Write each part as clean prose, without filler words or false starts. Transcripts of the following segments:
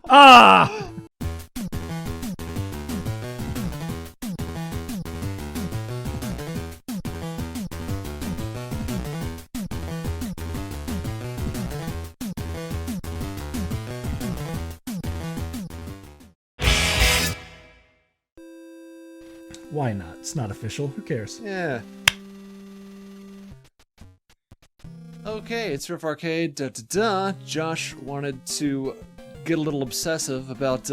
Ah! Why not? It's not official. Who cares? Yeah. Okay, it's Riff Arcade. Josh wanted to get a little obsessive about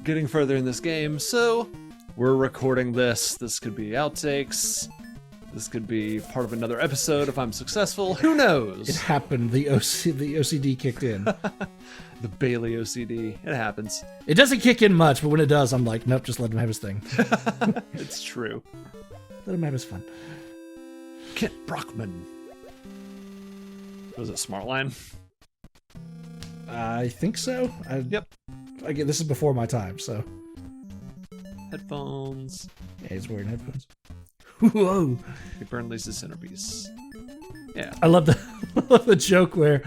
getting further in this game, so we're recording this. This could be outtakes. This could be part of another episode if I'm successful. Who knows? It happened. The OCD kicked in. The Bailey OCD. It happens. It doesn't kick in much, but when it does, I'm like, nope, just let him have his thing. It's true. Let him have his fun. Kent Brockman. Was it Smartline? I think so. Yep. Again, this is before my time, so. Headphones. Yeah, he's wearing headphones. Whoa! He burned Lisa's centerpiece. Yeah. I love the joke where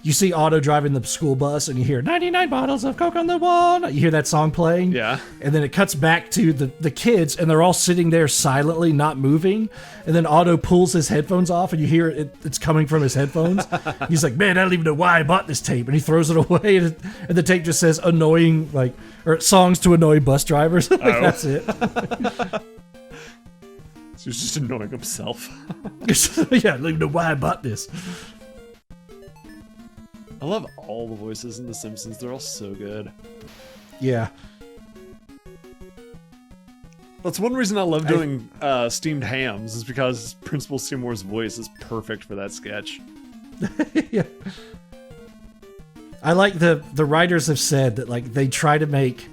you see Otto driving the school bus and you hear 99 bottles of Coke on the wall. You hear that song playing. Yeah. And then it cuts back to the kids and they're all sitting there silently, not moving. And then Otto pulls his headphones off and you hear it's coming from his headphones. He's like, man, I don't even know why I bought this tape. And he throws it away and the tape just says annoying, like, or songs to annoy bus drivers. That's it. So he's just annoying himself. Yeah, I don't even know why I bought this. I love all the voices in The Simpsons. They're all so good. Yeah. That's one reason I love doing steamed hams, is because Principal Seymour's voice is perfect for that sketch. Yeah. I like the writers have said that like they try to make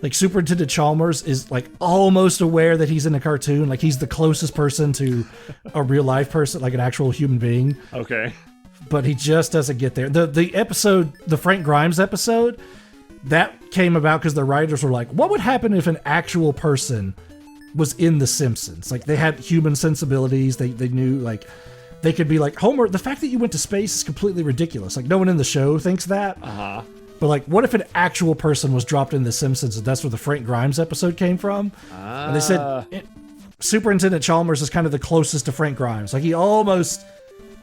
like Superintendent Chalmers is like almost aware that he's in a cartoon. Like he's the closest person to a real life person, like an actual human being. Okay. But he just doesn't get there. The episode, the Frank Grimes episode, that came about because the writers were like, what would happen if an actual person was in The Simpsons? Like they had human sensibilities. They knew like they could be like, Homer, the fact that you went to space is completely ridiculous. Like no one in the show thinks that. Uh-huh. But like, what if an actual person was dropped in The Simpsons and that's where the Frank Grimes episode came from? And they said Superintendent Chalmers is kind of the closest to Frank Grimes. Like he almost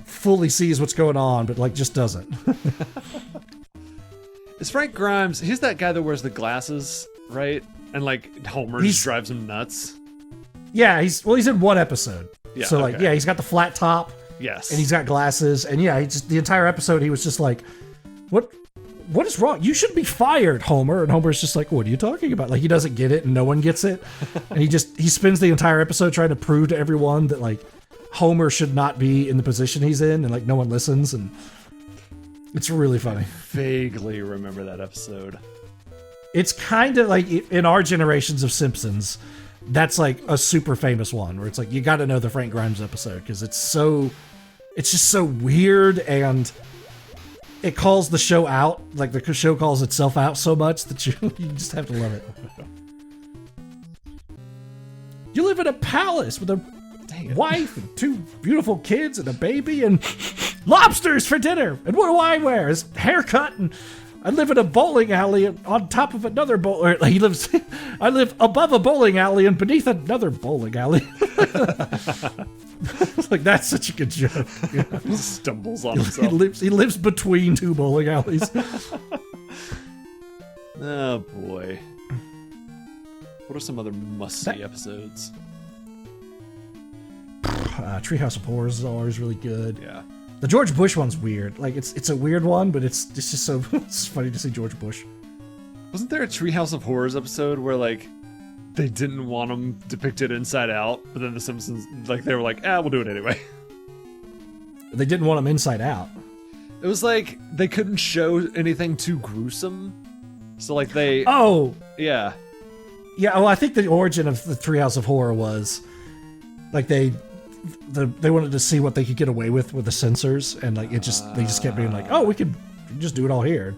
fully sees what's going on, but like just doesn't. Is Frank Grimes, he's that guy that wears the glasses, right? And like Homer just drives him nuts. Yeah, he's in one episode. Yeah, so like, okay. yeah, he's got the flat top. Yes. And he's got glasses. And yeah, he just the entire episode he was just like, what is wrong? You should be fired, Homer. And Homer's just like, what are you talking about? Like he doesn't get it and no one gets it. And he spends the entire episode trying to prove to everyone that like Homer should not be in the position he's in, and like no one listens, and it's really funny. I vaguely remember that episode. It's kind of like in our generations of Simpsons, that's like a super famous one where it's like you got to know the Frank Grimes episode because it's just so weird and it calls the show out, like the show calls itself out so much that you just have to love it. You live in a palace with a wife and two beautiful kids and a baby and lobsters for dinner. And what do I wear? His haircut, and I live in a bowling alley on top of another I live above a bowling alley and beneath another bowling alley. It's like, that's such a good joke. Yeah. He stumbles on himself. He lives between two bowling alleys. Oh boy. What are some other must-see episodes? Treehouse of Horrors is always really good. Yeah. The George Bush one's weird. Like it's a weird one, but it's just so it's funny to see George Bush. Wasn't there a Treehouse of Horrors episode where like they didn't want them depicted inside out, but then the Simpsons like they were like, we'll do it anyway. They didn't want them inside out. It was like they couldn't show anything too gruesome. So like they yeah. Yeah, well I think the origin of the Treehouse of Horror was like they wanted to see what they could get away with the censors, and like they just kept being like, we can just do it all here.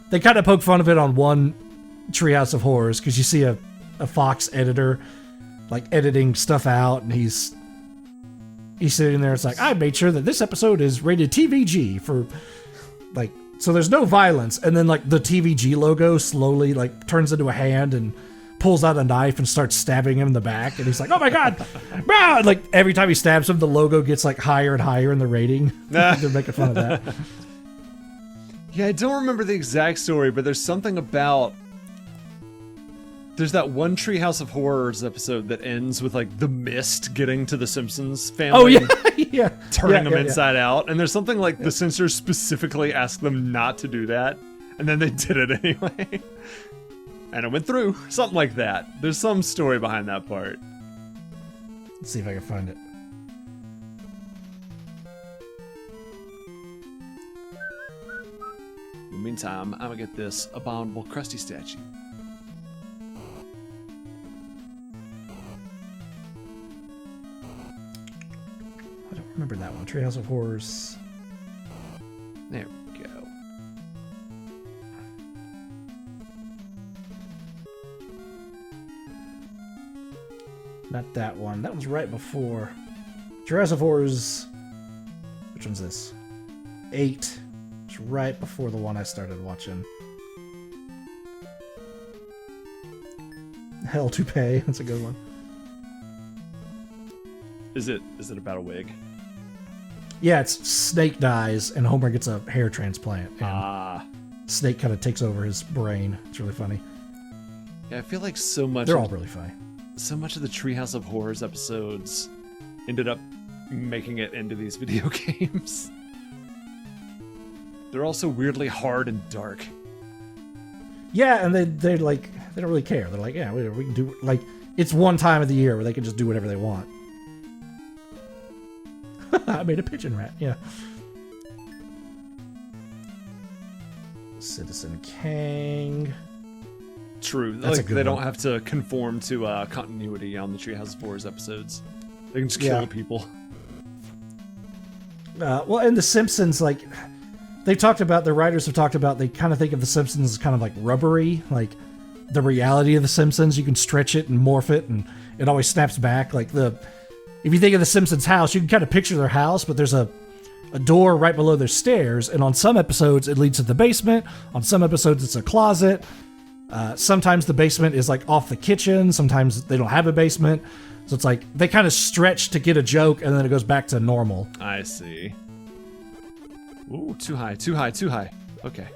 They kind of poke fun of it on one Treehouse of Horrors because you see a Fox editor like editing stuff out, and he's sitting there. It's like, I made sure that this episode is rated TVG for like, so there's no violence, and then like the TVG logo slowly like turns into a hand and pulls out a knife and starts stabbing him in the back, and he's like, "Oh my god!" Ah! Like every time he stabs him, the logo gets like higher and higher in the rating. They're making fun of that. Yeah, I don't remember the exact story, but there's something about. There's that one Treehouse of Horrors episode that ends with like the mist getting to the Simpsons family. Oh yeah, yeah, turning them inside out, and there's something like the censors specifically asked them not to do that, and then they did it anyway. And it went through. Something like that. There's some story behind that part. Let's see if I can find it. In the meantime, I'm gonna get this abominable Krusty statue. I don't remember that one. Treehouse of Horrors. There we go. Not that one. That one's right before. Treehouse of Horrors. Which one's this? 8. It's right before the one I started watching. Hell to Pay. That's a good one. Is it about a wig? Yeah, it's Snake dies and Homer gets a hair transplant. And Snake kind of takes over his brain. It's really funny. Yeah, I feel like so much. They're all really funny. So much of the Treehouse of Horrors episodes ended up making it into these video games. They're also weirdly hard and dark. Yeah, and they like they don't really care. They're like, yeah, we can do like it's one time of the year where they can just do whatever they want. I made a pigeon rat. Yeah. Citizen Kang. True. That's like a good they one. don't have to conform to continuity on the Treehouse of Horrors episodes. They can just kill people. Well, in The Simpsons, like they've talked about, the writers have talked about, they kind of think of The Simpsons as kind of like rubbery, like the reality of The Simpsons. You can stretch it and morph it, and it always snaps back. Like if you think of The Simpsons' house, you can kind of picture their house, but there's a door right below their stairs, and on some episodes it leads to the basement. On some episodes it's a closet. Sometimes the basement is like off the kitchen. Sometimes they don't have a basement. So it's like they kind of stretch to get a joke, and then it goes back to normal. I see. Ooh, too high, too high, too high. Okay.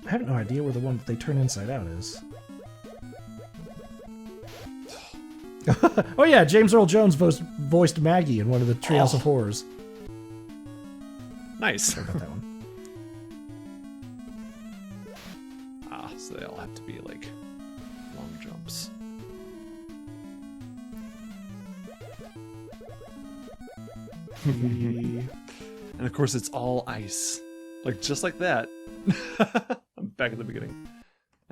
I have no idea where the one that they turn inside out is. Oh yeah, James Earl Jones voiced Maggie in one of the Treehouse of Horrors. Nice. Sorry about that one. So they all have to be like long jumps. And of course it's all ice. Like just like that. I'm back at the beginning.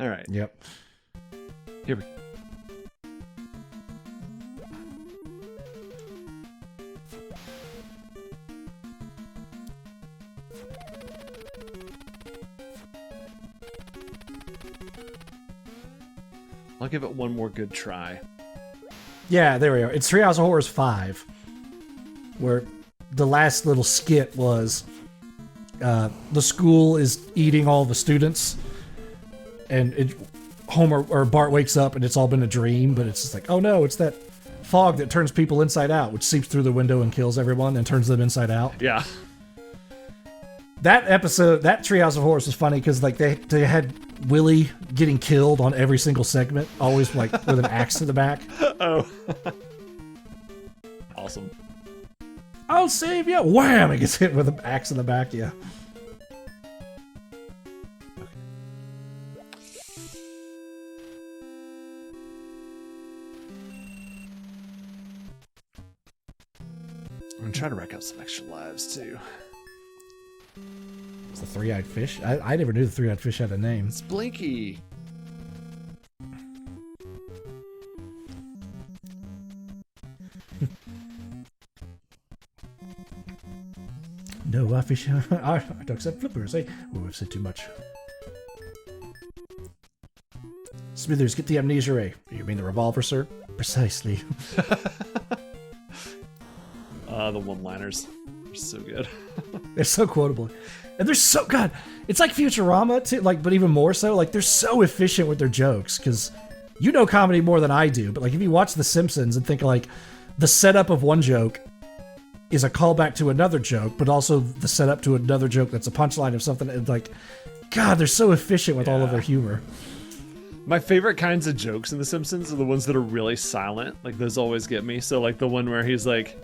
Alright. Yep. Here we go. I'll give it one more good try. Yeah, there we go. It's Treehouse of Horrors 5, where the last little skit was the school is eating all the students, and Homer or Bart wakes up and it's all been a dream, but it's just like, oh no, it's that fog that turns people inside out, which seeps through the window and kills everyone and turns them inside out. Yeah. That episode, that Treehouse of Horrors was funny because like they had Willie getting killed on every single segment, always like with an axe to the back. Oh. Awesome. I'll save you. Wham! He gets hit with an axe in the back. Yeah. I'm gonna try to rack out some extra lives too. It's the three-eyed fish. I never knew the three-eyed fish had a name. It's Blinky. No, our fish. Our ducks have flippers. Eh? Oh, I've said too much. Smithers, get the amnesia ray. You mean the revolver, sir? Precisely. The one-liners. They're so good. They're so quotable. And they're so good. It's like Futurama, too, like, but even more so. Like, they're so efficient with their jokes, because you know comedy more than I do, but like if you watch The Simpsons and think like the setup of one joke is a callback to another joke, but also the setup to another joke that's a punchline of something, and like, God, they're so efficient with all of their humor. My favorite kinds of jokes in The Simpsons are the ones that are really silent. Like, those always get me. So, like, the one where he's like,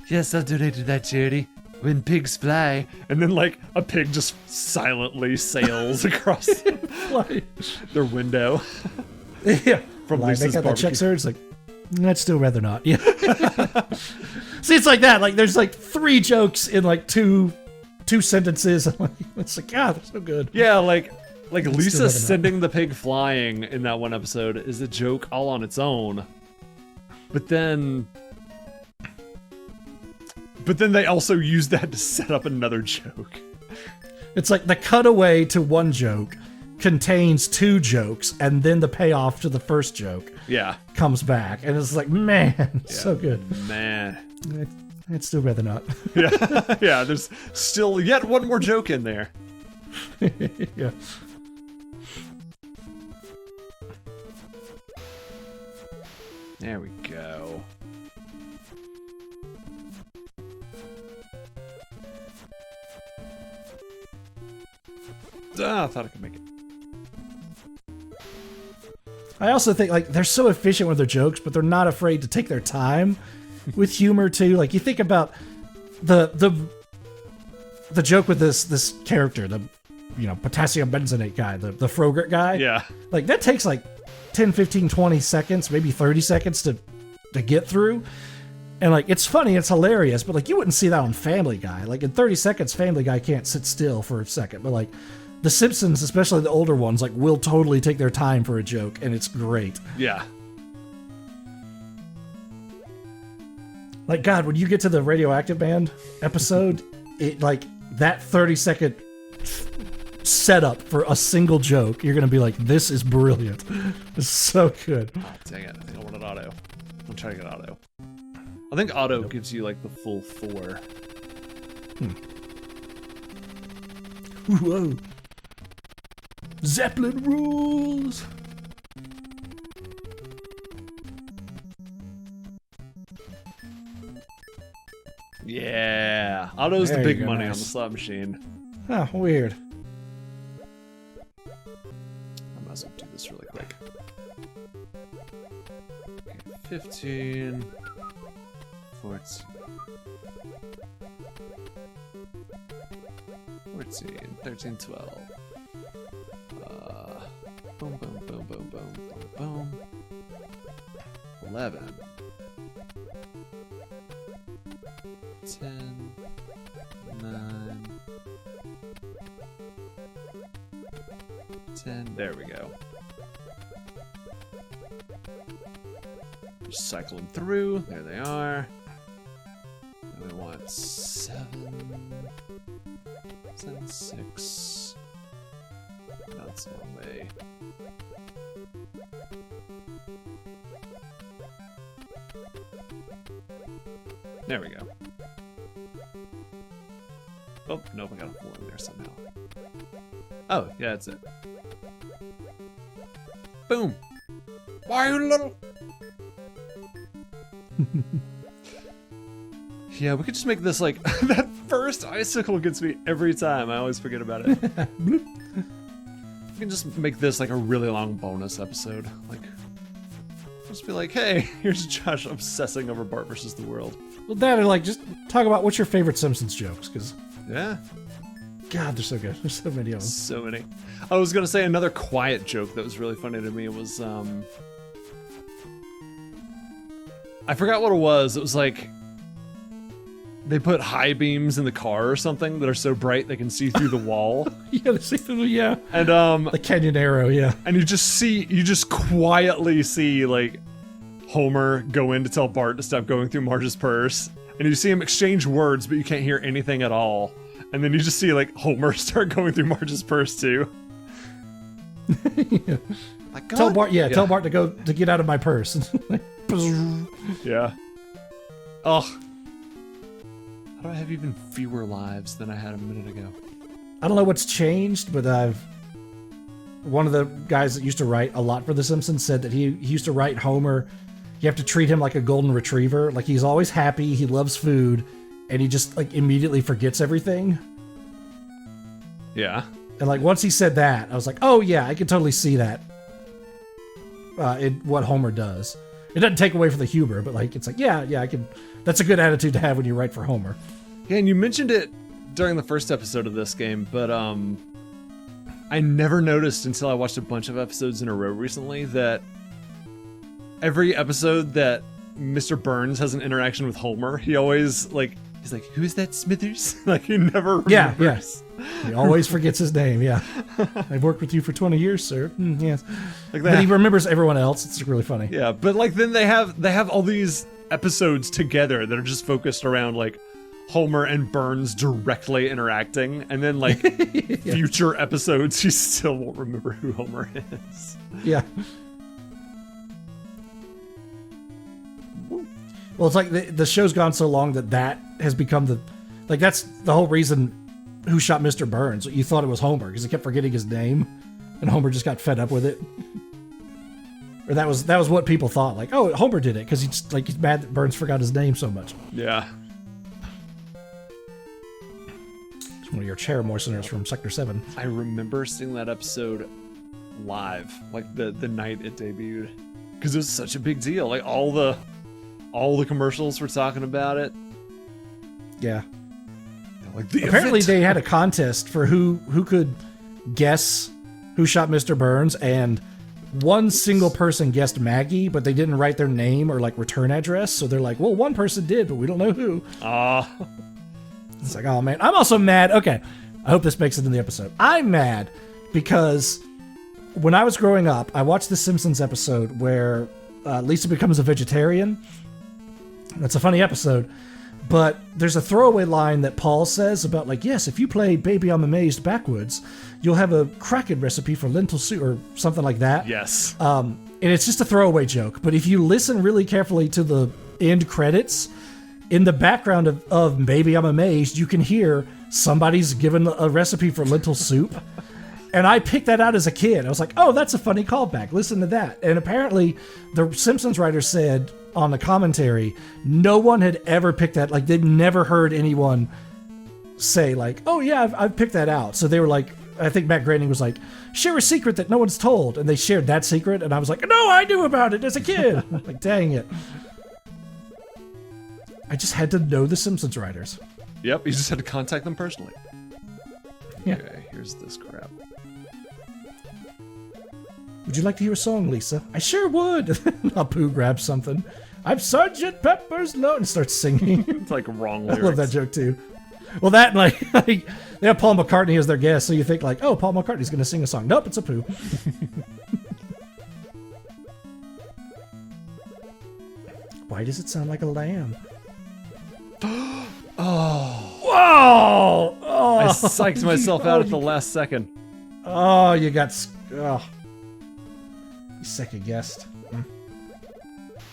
yes, I'll donate to that charity when pigs fly. And then, like, a pig just silently sails across their window. Yeah. From like, Lisa's they got that barbecue. check surge, like, I'd still rather not. Yeah. See, it's like that. Like, there's like 3 jokes in like two sentences. It's like, God, they're so good. Yeah, like Lisa rather not. sending the pig flying in that one episode is a joke all on its own. But then they also use that to set up another joke. It's like the cutaway to one joke contains 2 jokes, and then the payoff to the first joke comes back. And it's like, man, so good. Man. I'd still rather not. Yeah, there's still yet one more joke in there. Yeah. There we go. I thought I could make it. I also think like they're so efficient with their jokes, but they're not afraid to take their time with humor too. Like you think about the joke with this character, the potassium benzoate guy, the Frogurt guy. Yeah. Like that takes like 10, 15, 20 seconds, maybe 30 seconds to get through. And like it's funny, it's hilarious, but like you wouldn't see that on Family Guy. Like in 30 seconds, Family Guy can't sit still for a second. But like The Simpsons, especially the older ones, like will totally take their time for a joke, and it's great. Yeah. Like God, when you get to the Radioactive Band episode, it like that 30-second setup for a single joke, you're gonna be like, this is brilliant. It's so good. Oh, dang it. I think I wanted auto. I'm trying to get auto. I think auto gives you like the full 4. Whoa. Zeppelin rules. Yeah. Auto's There the you big go, money nice. on the slot machine. Oh, weird. I might as well do this really quick. Okay, 15. 14. 14. 13, 12. Boom, boom, boom, boom, boom, boom, boom. 11. 10. 9. 10. There we go. Just cycling through. There they are. And we want 7. 6. That's one way. There we go. Oh, nope, I got a 4 in there somehow. Oh, yeah, that's it. Boom! Why, you little... Yeah, we could just make this like... that first icicle gets me every time. I always forget about it. We can just make this like a really long bonus episode. Like, just be like, hey, here's Josh obsessing over Bart versus the world. Well, that or like just talk about what's your favorite Simpsons jokes, because Yeah. God, they're so good. There's so many of them. So many. I was gonna say another quiet joke that was really funny to me was I forgot what it was. It was like they put high beams in the car or something that are so bright they can see through the wall. Yeah, yeah. And The Canyon Arrow, yeah. and you just quietly see like Homer go in to tell Bart to stop going through Marge's purse, and you see him exchange words, but you can't hear anything at all. And then you just see like Homer start going through Marge's purse too. Yeah. Like, Tell Bart, tell Bart to go to get out of my purse. Yeah. Oh. How do I have even fewer lives than I had a minute ago? I don't know what's changed, but one of the guys that used to write a lot for The Simpsons said that he used to write Homer. You have to treat him like a golden retriever. Like, he's always happy, he loves food, and he just, like, immediately forgets everything. Yeah. And, like, once he said that, I was like, oh, yeah, I can totally see that in what Homer does. It doesn't take away from the humor, but, like, it's like, yeah, I can... That's a good attitude to have when you write for Homer. Yeah, and you mentioned it during the first episode of this game, but, I never noticed until I watched a bunch of episodes in a row recently that every episode that Mr. Burns has an interaction with Homer, he always, like, he's like, who is that, Smithers? Like, he never remembers. Yeah, yes. He always forgets his name, yeah. I've worked with you for 20 years, sir. Yes. Like that. But he remembers everyone else. It's really funny. Yeah, but, like, then they have all these episodes together that are just focused around, like, Homer and Burns directly interacting, and then, like, Yeah. future episodes, you still won't remember who Homer is. Yeah. Well, it's like the show's gone so long that has become that's the whole reason Who Shot Mr. Burns. You thought it was Homer because he kept forgetting his name, and Homer just got fed up with it. Or that was what people thought. Like, oh, Homer did it because he's mad that Burns forgot his name so much. Yeah. It's one of your chair moisteners from Sector 7. I remember seeing that episode live, like the night it debuted, because it was such a big deal. Like all the commercials were talking about it. Yeah. Like apparently they had a contest for who could guess Who Shot Mr. Burns, and one single person guessed Maggie, but they didn't write their name or like return address. So they're like, well, one person did, but we don't know who. It's like, oh man, I'm also mad. Okay, I hope this makes it in the episode. I'm mad because when I was growing up, I watched the Simpsons episode where Lisa becomes a vegetarian. It's a funny episode, but there's a throwaway line that Paul says about like, yes, if you play Baby I'm Amazed backwards, you'll have a Kraken recipe for lentil soup or something like that. Yes. And it's just a throwaway joke, but if you listen really carefully to the end credits, in the background of Baby I'm Amazed, you can hear somebody's given a recipe for lentil soup. And I picked that out as a kid. I was like, oh, that's a funny callback. Listen to that. And apparently the Simpsons writer said on the commentary, no one had ever picked that. Like, they'd never heard anyone say like, oh yeah, I've picked that out. So they were like, I think Matt Groening was like, share a secret that no one's told. And they shared that secret. And I was like, no, I knew about it as a kid. Like, dang it. I just had to know the Simpsons writers. Yep, you just had to contact them personally. Yeah. Okay, here's this crap. Would you like to hear a song, Lisa? I sure would. Apu grabs something. I'm Sergeant Pepper's Low and starts singing. It's like wrong I lyrics. love that joke too. Well, that and like they have Paul McCartney as their guest, so you think like, oh, Paul McCartney's going to sing a song. Nope, it's Apu. Why does it sound like a lamb? Oh. Whoa! Oh, I psyched myself out at the last second. Oh, you got... Oh. You second guessed.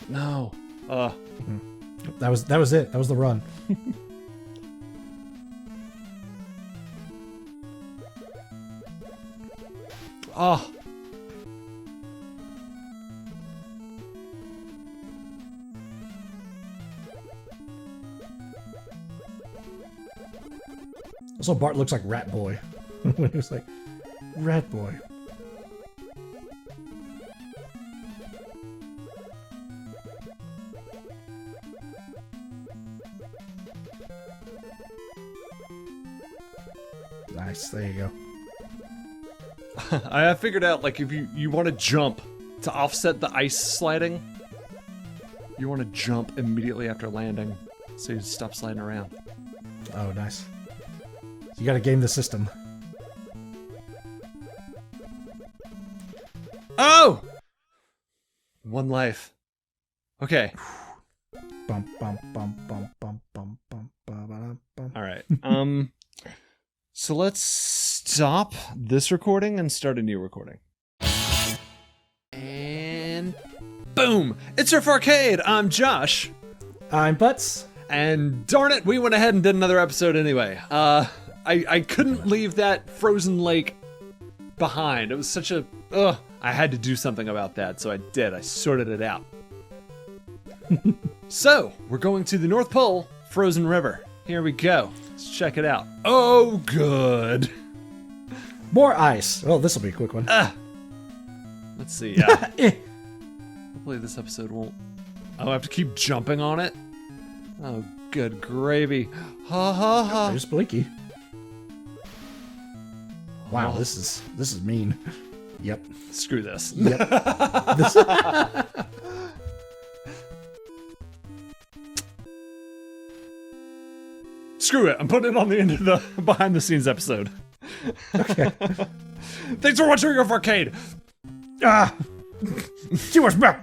No. That was it. That was the run. Oh. Also, Bart looks like Rat Boy. When he was like, Rat Boy. Nice, there you go. I figured out, like, if you want to jump to offset the ice sliding, you want to jump immediately after landing, so you stop sliding around. Oh, nice. You gotta game the system. Oh! One life. Okay. Bum, bum, bum, bum, bum, bum, bum, bum, bum. All right. So let's stop this recording and start a new recording. And boom! It's Riff Arcade! I'm Josh. I'm Butts. And darn it, we went ahead and did another episode anyway. I couldn't leave that frozen lake behind. It was such a, I had to do something about that, so I did. I sorted it out. So, we're going to the North Pole Frozen River. Here we go. Let's check it out. Oh, good. More ice. Oh, this will be a quick one. Let's see. Hopefully this episode won't... Oh, I have to keep jumping on it? Oh, good gravy. Ha ha ha. There's Blinky. Wow, this is mean. Yep. Screw this. Yep. Screw it. I'm putting it on the end of the behind the scenes episode. Okay. Thanks for watching Riff Arcade. Too much milk.